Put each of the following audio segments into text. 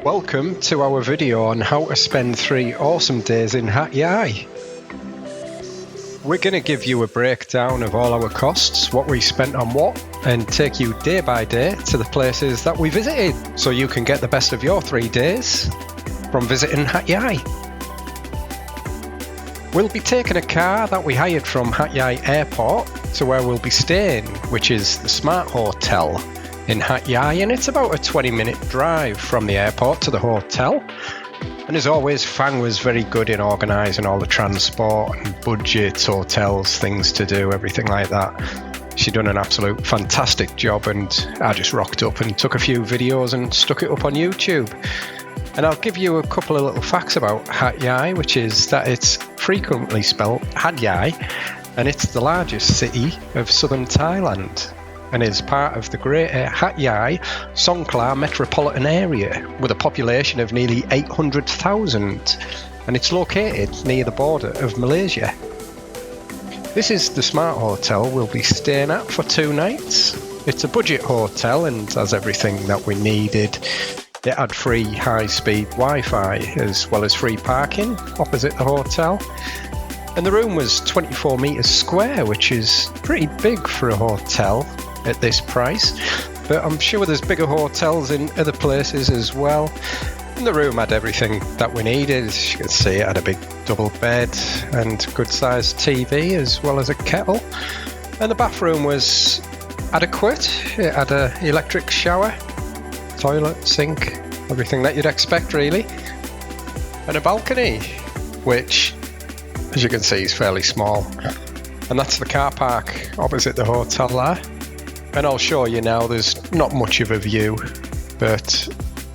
Welcome to our video on how to spend 3 awesome days in Hat Yai. We're going to give you a breakdown of all our costs, what we spent on what, and take you day by day to the places that we visited, so you can get the best of your 3 days from visiting Hat Yai. We'll be taking a car that we hired from Hat Yai Airport to where we'll be staying, which is the Smart Hotel in Hat Yai, and it's about a 20-minute drive from the airport to the hotel. And as always, Fang was very good in organising all the transport and budgets, hotels, things to do, everything like that. She done an absolute fantastic job, and I just rocked up and took a few videos and stuck it up on YouTube. And I'll give you a couple of little facts about Hat Yai, which is that it's frequently spelled Hat Yai, and it's the largest city of southern Thailand, and is part of the Greater Hat Yai Songkhla metropolitan area with a population of nearly 800,000, and it's located near the border of Malaysia. This is the Smart Hotel we'll be staying at for 2 nights. It's a budget hotel and has everything that we needed. It had free high-speed Wi-Fi as well as free parking opposite the hotel. And the room was 24 metres square, which is pretty big for a hotel at this price, but I'm sure there's bigger hotels in other places as well. And the room had everything that we needed. As you can see, it had a big double bed and good sized TV as well as a kettle. And the bathroom was adequate. It had an electric shower, toilet, sink, everything that you'd expect really. And a balcony, which as you can see is fairly small. And that's the car park opposite the hotel there. And I'll show you now, there's not much of a view, but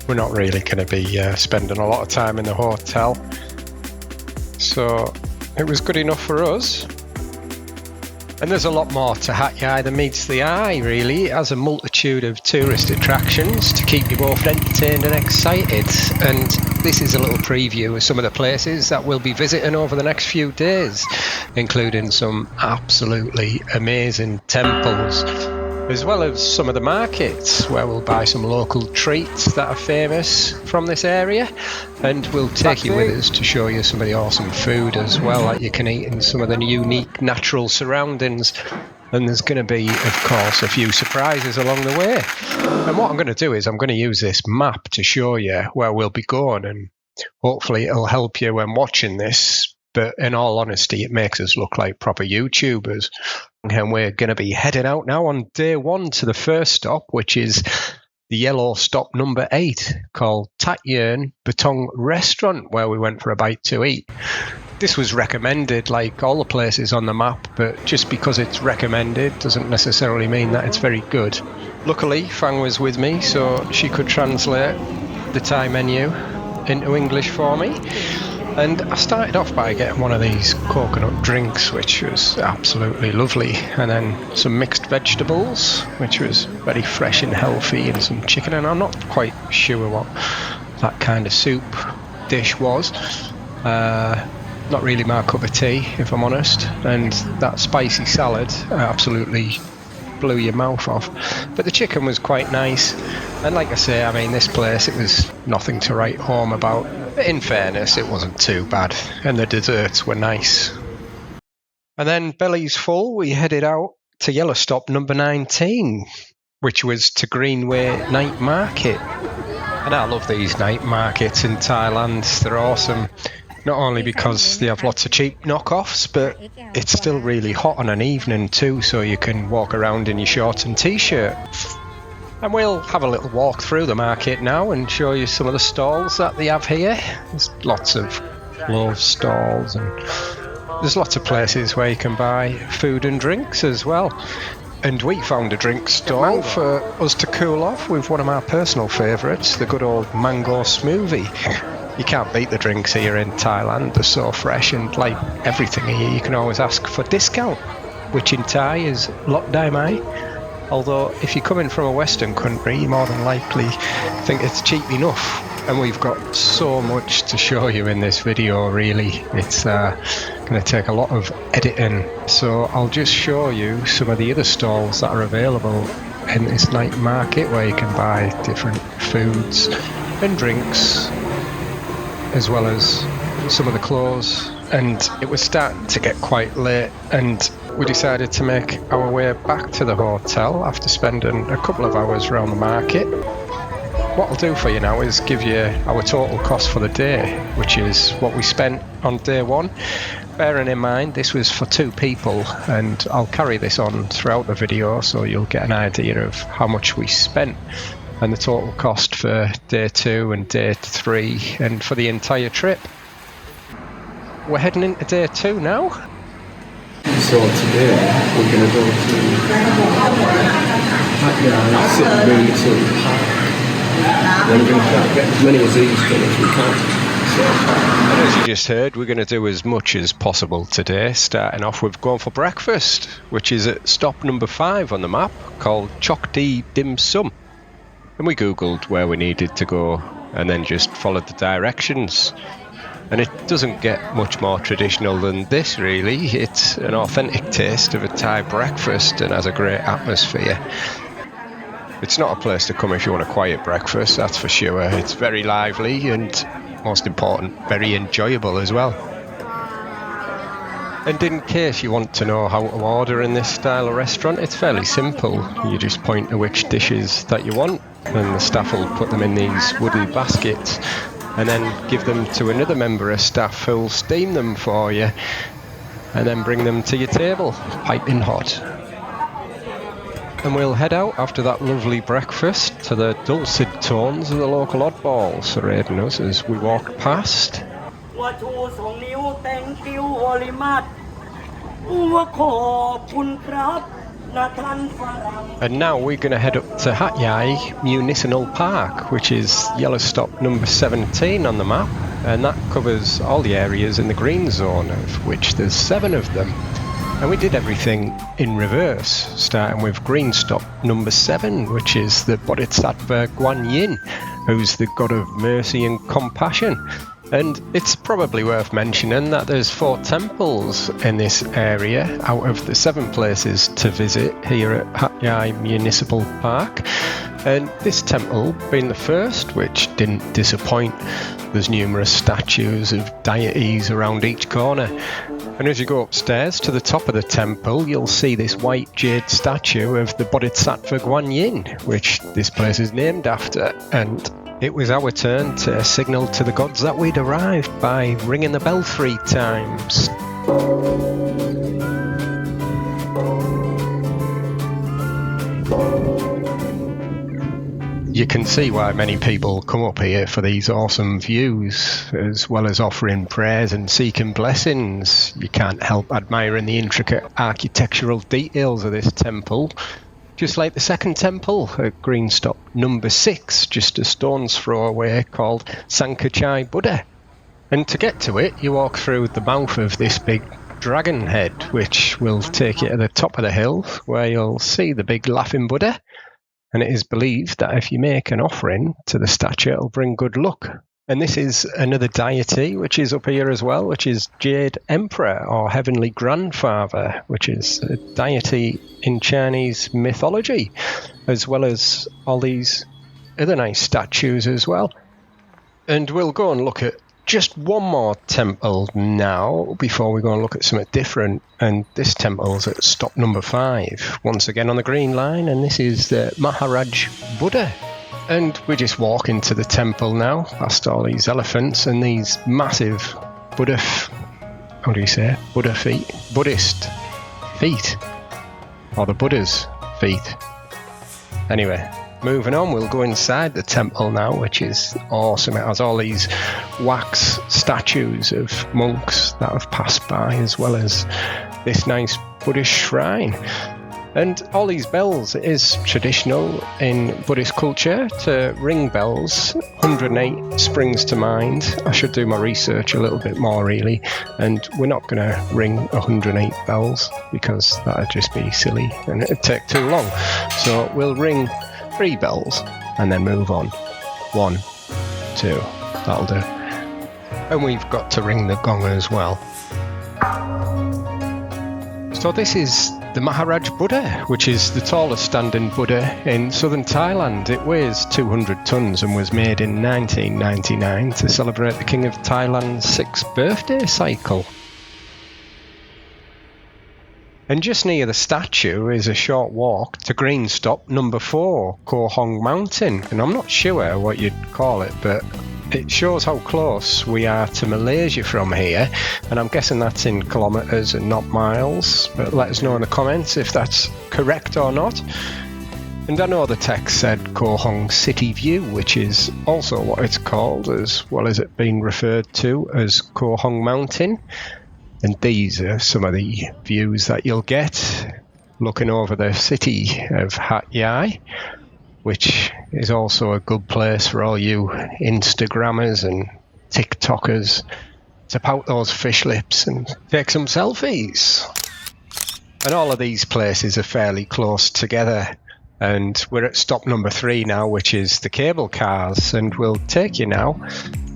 we're not really going to be spending a lot of time in the hotel. So it was good enough for us. And there's a lot more to Hat Yai than meets the eye, really. It has a multitude of tourist attractions to keep you both entertained and excited. And this is a little preview of some of the places that we'll be visiting over the next few days, including some absolutely amazing temples, as well as some of the markets where we'll buy some local treats that are famous from this area, and we'll take you with us to show you some of the awesome food as well that you can eat in some of the unique natural surroundings. And there's going to be, of course, a few surprises along the way. And what I'm going to do is I'm going to use this map to show you where we'll be going, and hopefully it'll help you when watching this. But in all honesty, it makes us look like proper YouTubers. And we're going to be heading out now on day 1 to the first stop, which is the yellow stop number 8, called Yern Betong Restaurant, where we went for a bite to eat. This was recommended like all the places on the map, but just because it's recommended doesn't necessarily mean that it's very good. Luckily, Fang was with me, so she could translate the Thai menu into English for me. And I started off by getting one of these coconut drinks, which was absolutely lovely, and then some mixed vegetables, which was very fresh and healthy, and some chicken, and I'm not quite sure what that kind of soup dish was. Not really my cup of tea, if I'm honest, and that spicy salad absolutely blew your mouth off. But the chicken was quite nice, and like I say, I mean, this place, it was nothing to write home about. But in fairness, it wasn't too bad, and the desserts were nice. And then, bellies full, we headed out to yellow stop number 19, which was to Greenway night market. And I love these night markets in Thailand. They're awesome. Not only because they have lots of cheap knockoffs, but it's still really hot on an evening too, so you can walk around in your shorts and t-shirt. And we'll have a little walk through the market now and show you some of the stalls that they have here. There's lots of clothes stalls, and there's lots of places where you can buy food and drinks as well. And we found a drink stall for us to cool off with one of my personal favourites, the good old mango smoothie. You can't beat the drinks here in Thailand. They're so fresh, and like everything here, you can always ask for discount, which in Thai is lot dai mai. Although if you're coming from a Western country, you more than likely think it's cheap enough. And we've got so much to show you in this video, really. It's going to take a lot of editing. So I'll just show you some of the other stalls that are available in this night market, where you can buy different foods and drinks, as well as some of the clothes. And it was starting to get quite late, and we decided to make our way back to the hotel after spending a couple of hours around the market. What I'll do for you now is give you our total cost for the day, which is what we spent on day one. Bearing in mind this was for 2 people, and I'll carry this on throughout the video so you'll get an idea of how much we spent and the total cost for day 2 and day 3 and for the entire trip. We're heading into day 2 now. So today we're going to go to Hat Yai Municipal Park. Then we're going to try to get as many of these done as we can. And as you just heard, we're going to do as much as possible today, starting off with going for breakfast, which is at stop number 5 on the map, called Chokdee Dim Sum. And we googled where we needed to go and then just followed the directions. And it doesn't get much more traditional than this, really. It's an authentic taste of a Thai breakfast and has a great atmosphere. It's not a place to come if you want a quiet breakfast, that's for sure. It's very lively and, most important, very enjoyable as well. And in case you want to know how to order in this style of restaurant, it's fairly simple. You just point to which dishes that you want, and the staff will put them in these wooden baskets and then give them to another member of staff who'll steam them for you and then bring them to your table, piping hot. And we'll head out after that lovely breakfast to the dulcet tones of the local oddballs serenading us as we walk past. And now we're going to head up to Hat Yai Municipal Park, which is yellow stop number 17 on the map, and that covers all the areas in the green zone, of which there's 7 of them. And we did everything in reverse, starting with green stop number 7, which is the Bodhisattva Guan Yin, who's the god of mercy and compassion. And it's probably worth mentioning that there's 4 temples in this area out of the 7 places to visit here at Hat Yai Municipal Park. And this temple being the first, which didn't disappoint. There's numerous statues of deities around each corner. And as you go upstairs to the top of the temple, you'll see this white jade statue of the Bodhisattva Guan Yin, which this place is named after. And it was our turn to signal to the gods that we'd arrived by ringing the bell 3 times. You can see why many people come up here for these awesome views, as well as offering prayers and seeking blessings. You can't help admiring the intricate architectural details of this temple. Just like the second temple at green stop number 6, just a stone's throw away, called Songkhla Buddha. And to get to it, you walk through the mouth of this big dragon head, which will take you to the top of the hill, where you'll see the big laughing Buddha. And it is believed that if you make an offering to the statue, it'll bring good luck. And this is another deity, which is up here as well, which is Jade Emperor, or Heavenly Grandfather, which is a deity in Chinese mythology, as well as all these other nice statues as well. And we'll go and look at just one more temple now before we go and look at something different. And this temple's at stop number 5, once again on the green line, and this is the Mahadsajan Buddha. And we just walk into the temple now, past all these elephants and these massive Buddhist feet, or the Buddha's feet. Anyway, moving on, we'll go inside the temple now, which is awesome. It has all these wax statues of monks that have passed by, as well as this nice Buddhist shrine. And all these bells, it is traditional in Buddhist culture to ring bells. 108 springs to mind. I should do my research a little bit more, really. And we're not going to ring 108 bells because that would just be silly and it'd take too long. So we'll ring 3 bells and then move on. 1, 2, that'll do. And we've got to ring the gong as well. So this is the Maharaj Buddha, which is the tallest standing Buddha in southern Thailand. It weighs 200 tons and was made in 1999 to celebrate the King of Thailand's 6th birthday cycle. And just near the statue is a short walk to green stop number 4, Koh Hong Mountain. And I'm not sure what you'd call it, but it shows how close we are to Malaysia from here. And I'm guessing that's in kilometres and not miles. But let us know in the comments if that's correct or not. And I know the text said Koh Hong City View, which is also what it's called, as well as it being referred to as Koh Hong Mountain. And these are some of the views that you'll get looking over the city of Hat Yai, which is also a good place for all you Instagrammers and TikTokers to pout those fish lips and take some selfies. And all of these places are fairly close together. And we're at stop number 3 now, which is the cable cars, and we'll take you now.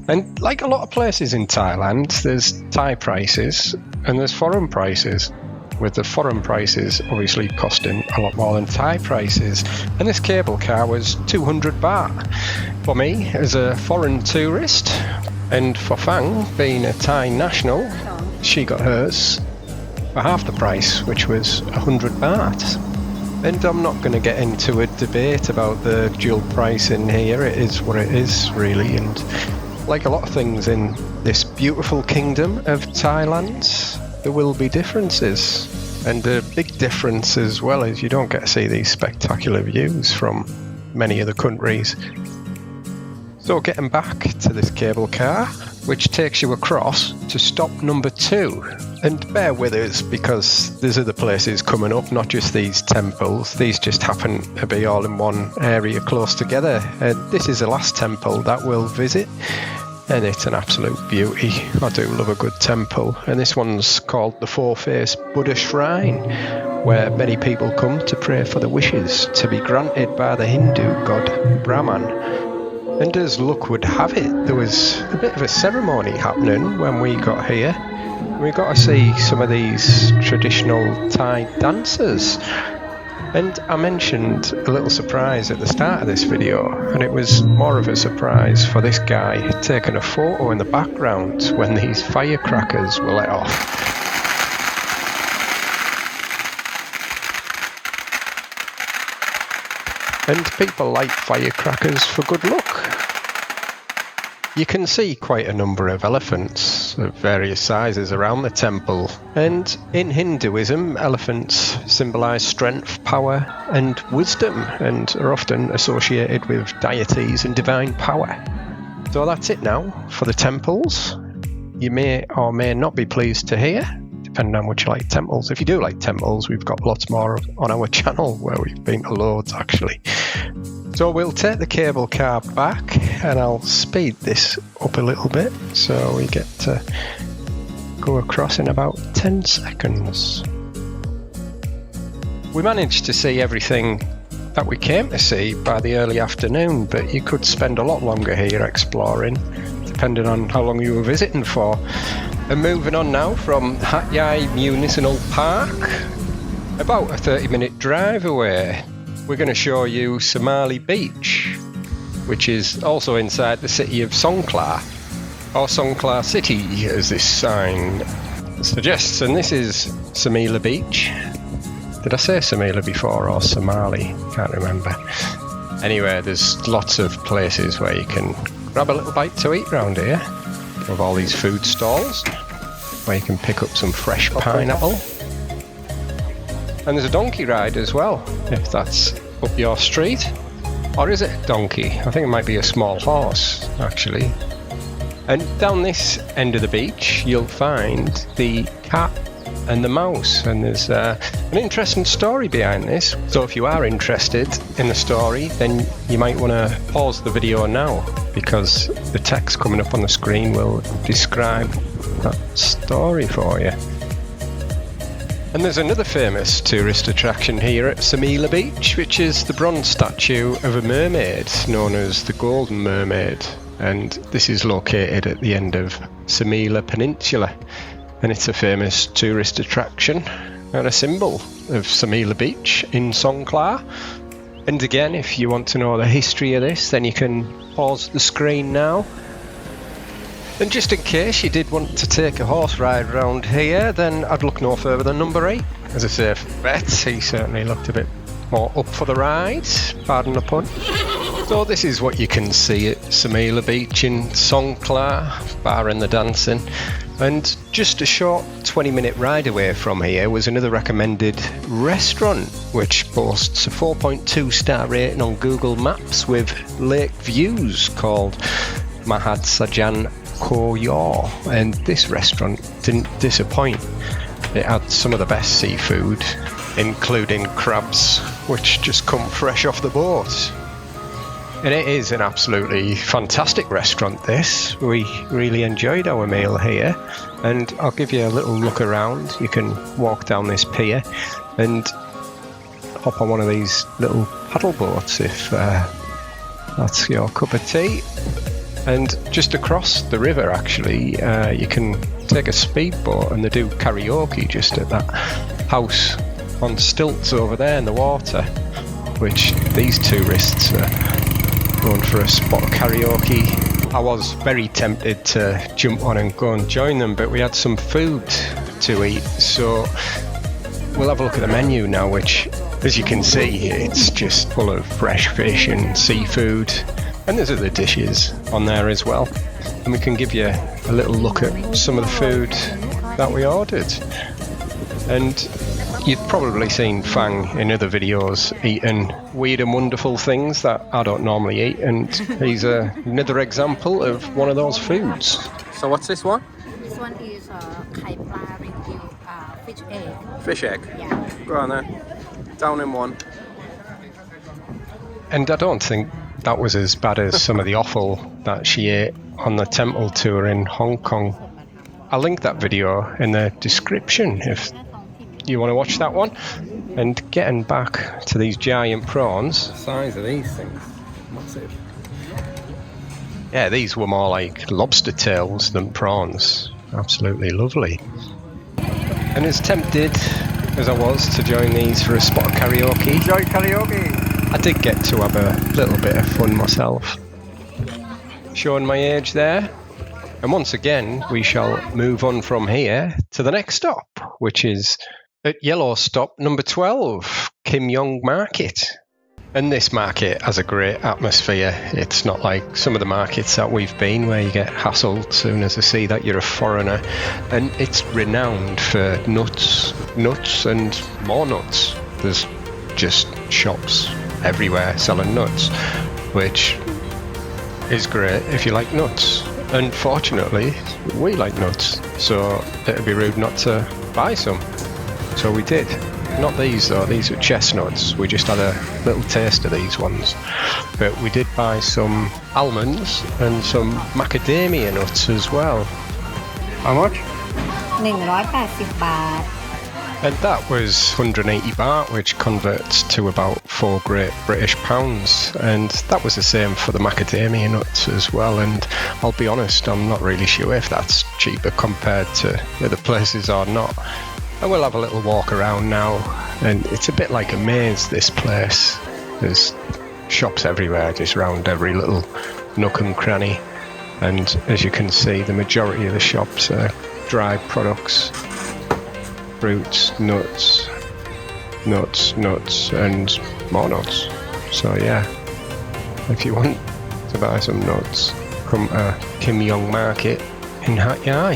And like a lot of places in Thailand, there's Thai prices and there's foreign prices, with the foreign prices obviously costing a lot more than Thai prices. And this cable car was 200 baht for me as a foreign tourist, and for Fang, being a Thai national, she got hers for half the price, which was 100 baht. And I'm not going to get into a debate about the dual pricing here. It is what it is, really. And like a lot of things in this beautiful kingdom of Thailand, there will be differences. And a big difference as well is you don't get to see these spectacular views from many other countries. So getting back to this cable car, which takes you across to stop number 2. And bear with us, because there's other places coming up, not just these temples. These just happen to be all in one area close together. And this is the last temple that we'll visit, and it's an absolute beauty. I do love a good temple. And this one's called the Four-Faced Buddha Shrine, where many people come to pray for their wishes to be granted by the Hindu god Brahman. And as luck would have it, there was a bit of a ceremony happening when we got here. We got to see some of these traditional Thai dancers. And I mentioned a little surprise at the start of this video, and it was more of a surprise for this guy taking a photo in the background when these firecrackers were let off. And people light firecrackers for good luck. You can see quite a number of elephants of various sizes around the temple. And in Hinduism, elephants symbolise strength, power and wisdom, and are often associated with deities and divine power. So that's it now for the temples. You may or may not be pleased to hear, depending on which you like temples. If you do like temples, we've got lots more on our channel where we've been to loads actually. So we'll take the cable car back, and I'll speed this up a little bit so we get to go across in about 10 seconds. We managed to see everything that we came to see by the early afternoon, but you could spend a lot longer here exploring, depending on how long you were visiting for. And moving on now from Hat Yai Municipal Park, about a 30-minute drive away, we're going to show you Samila Beach, which is also inside the city of Songkhla, or Songkhla City, as this sign suggests. And this is Samila Beach. Did I say Samila before, or Somali? Can't remember. Anyway, there's lots of places where you can grab a little bite to eat around here, with all these food stalls, where you can pick up some fresh pineapple. And there's a donkey ride as well, if that's up your street. Or is it a donkey? I think it might be a small horse, actually. And down this end of the beach, you'll find the cat and the mouse. And there's an interesting story behind this. So if you are interested in the story, then you might want to pause the video now, because the text coming up on the screen will describe that story for you. And there's another famous tourist attraction here at Samila Beach, which is the bronze statue of a mermaid known as the Golden Mermaid. And this is located at the end of Samila Peninsula, and it's a famous tourist attraction. and a symbol of Samila Beach in Songkhla. And again, if you want to know the history of this, then you can pause the screen now. And just in case you did want to take a horse ride around here, then I'd look no further than number 8 as a safe bet. He certainly looked a bit more up for the ride, pardon the pun. So this is what you can see at Samila Beach in Songkhla, barring the dancing. And just a short 20-minute ride away from here was another recommended restaurant, which boasts a 4.2 star rating on Google Maps with lake views, called Mahadsajan Koh Yor. And this restaurant didn't disappoint. It had some of the best seafood, including crabs, which just come fresh off the boat. And it is an absolutely fantastic restaurant, this. We really enjoyed our meal here. And I'll give you a little look around. You can walk down this pier and hop on one of these little paddle boats if that's your cup of tea. And just across the river, actually, you can take a speedboat, and they do karaoke just at that house on stilts over there in the water, which these tourists are going for a spot of karaoke. I was very tempted to jump on and go and join them, but we had some food to eat, so we'll have a look at the menu now, which, as you can see, it's just full of fresh fish and seafood, and there's other dishes on there as well. And we can give you a little look at some of the food that we ordered. And you've probably seen Fang in other videos eating weird and wonderful things that I don't normally eat, and he's another example of one of those foods. So what's this one? This one is kai pla ring fish egg. Fish egg? Yeah. Go on then. Down in one. And I don't think that was as bad as some of the offal that she ate on the temple tour in Hong Kong. I'll link that video in the description if you want to watch that one. And getting back to these giant prawns, the size of these things, massive. Yeah, these were more like lobster tails than prawns. Absolutely lovely. And as tempted as I was to join these for a spot of karaoke, enjoy karaoke, I did get to have a little bit of fun myself. Showing my age there. And once again, we shall move on from here to the next stop, which is at yellow stop number 12, Kim Yong Market. And this market has a great atmosphere. It's not like some of the markets that we've been where you get hassled as soon as they see that you're a foreigner. And it's renowned for nuts, and more nuts. There's just shops everywhere selling nuts, which is great if you like nuts. Unfortunately, we like nuts, so it'd be rude not to buy some. So we did. Not these though, these are chestnuts. We just had a little taste of these ones. But we did buy some almonds and some macadamia nuts as well. How much? 180 baht. And that was 180 baht, which converts to about 4 Great British pounds. And that was the same for the macadamia nuts as well. And I'll be honest, I'm not really sure if that's cheaper compared to other places or not. And we'll have a little walk around now. And it's a bit like a maze, this place. There's shops everywhere, just round every little nook and cranny. And as you can see, the majority of the shops are dried products. Fruits, nuts, and more nuts. So yeah, if you want to buy some nuts, come to Kim Yong Market in Hat Yai.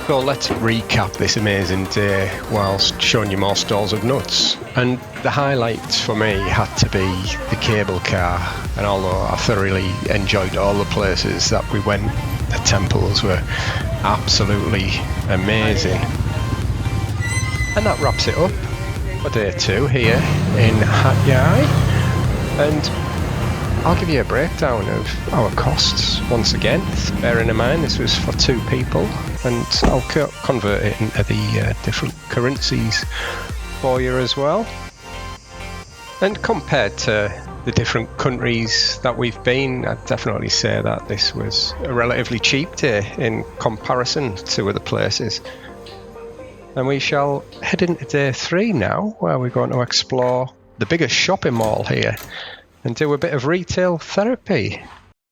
So let's recap this amazing day whilst showing you more stalls of nuts. And the highlights for me had to be the cable car. And although I thoroughly enjoyed all the places that we went, the temples were absolutely amazing. And that wraps it up for day 2 here in Hat Yai. And I'll give you a breakdown of our costs once again, bearing in mind this was for 2 people, and I'll convert it into the different currencies for you as well. And compared to the different countries that we've been, I'd definitely say that this was a relatively cheap day in comparison to other places. And we shall head into day 3 now, where we're going to explore the biggest shopping mall here and do a bit of retail therapy.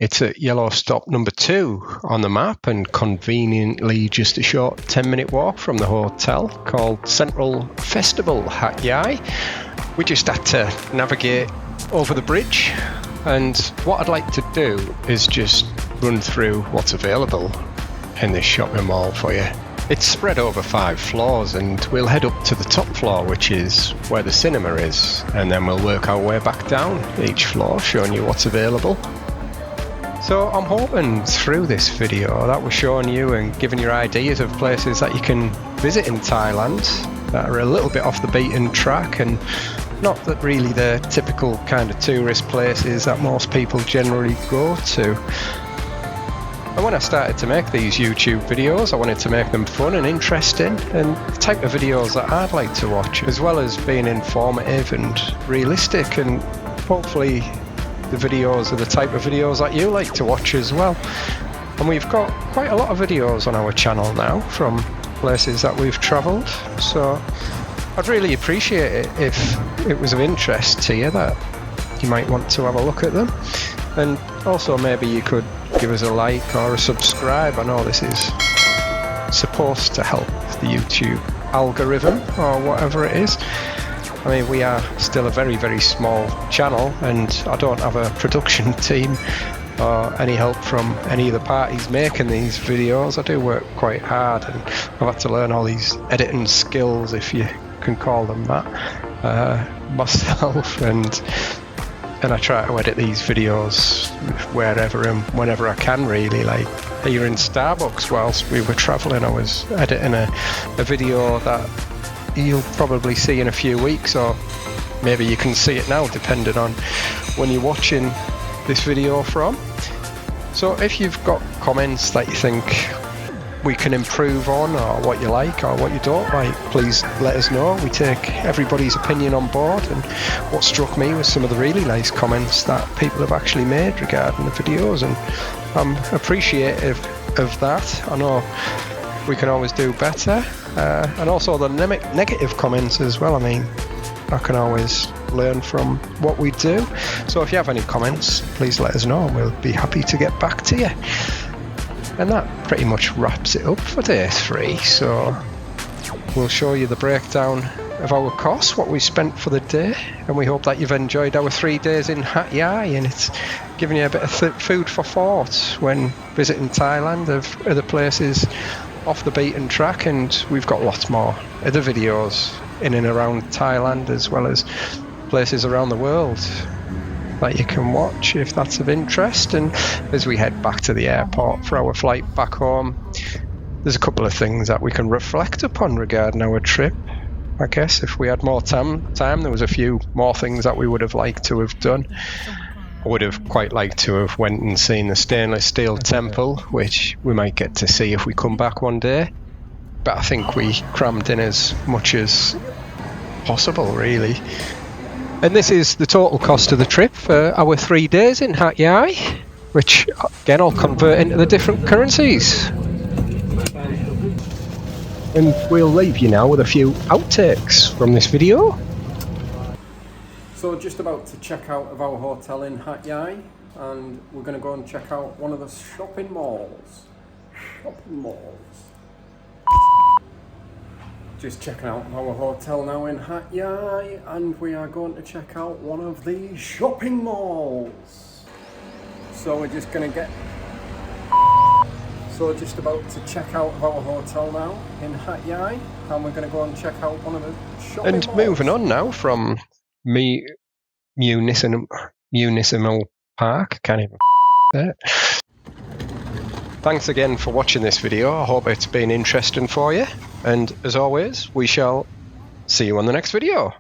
It's at yellow stop number 2 on the map and conveniently just a short 10-minute walk from the hotel, called Central Festival Hat Yai. We just had to navigate over the bridge, and what I'd like to do is just run through what's available in this shopping mall for you. It's spread over 5 floors, and we'll head up to the top floor, which is where the cinema is, and then we'll work our way back down each floor, showing you what's available. So I'm hoping through this video that we're showing you and giving you ideas of places that you can visit in Thailand that are a little bit off the beaten track, and not that really the typical kind of tourist places that most people generally go to. And when I started to make these YouTube videos, I wanted to make them fun and interesting, and the type of videos that I'd like to watch, as well as being informative and realistic, and hopefully the videos are the type of videos that you like to watch as well. And we've got quite a lot of videos on our channel now from places that we've travelled, so I'd really appreciate it if it was of interest to you, that you might want to have a look at them. And also maybe you could give us a like or a subscribe. I know this is supposed to help the YouTube algorithm or whatever it is. I mean, we are still a very, very small channel, and I don't have a production team or any help from any of the parties making these videos. I do work quite hard, and I've had to learn all these editing skills, if you can call them that, myself, and I try to edit these videos wherever and whenever I can, really. Like here in Starbucks, whilst we were travelling, I was editing a video that you'll probably see in a few weeks, or maybe you can see it now depending on when you're watching this video from. So if you've got comments that you think we can improve on, or what you like or what you don't like, please let us know. We take everybody's opinion on board, and what struck me was some of the really nice comments that people have actually made regarding the videos, and I'm appreciative of that. I know we can always do better, and also the negative comments as well. I mean, I can always learn from what we do. So if you have any comments, please let us know, and we'll be happy to get back to you. And that pretty much wraps it up for day 3. So we'll show you the breakdown of our costs, what we spent for the day, and we hope that you've enjoyed our 3 days in Hat Yai, and it's given you a bit of food for thought when visiting Thailand, of other places off the beaten track. And we've got lots more other videos in and around Thailand, as well as places around the world that you can watch if that's of interest. And as we head back to the airport for our flight back home, there's a couple of things that we can reflect upon regarding our trip. I guess if we had more time, there was a few more things that we would have liked to have done. I would have quite liked to have went and seen the stainless steel temple, which we might get to see if we come back one day. But I think we crammed in as much as possible, really. And this is the total cost of the trip for our 3 days in Hat Yai, which again I'll convert into the different currencies. And we'll leave you now with a few outtakes from this video. So just about to check out of our hotel in Hat Yai, and we're going to go and check out one of the shopping malls. Just checking out our hotel now in Hat Yai, and we are going to check out one of the shopping malls. So we're just going to get... So just about to check out of our hotel now in Hat Yai, and we're going to go and check out one of the shopping malls. And moving on now from Municipal Park, can't even it. Thanks again for watching this video. I hope it's been interesting for you. And as always, we shall see you on the next video.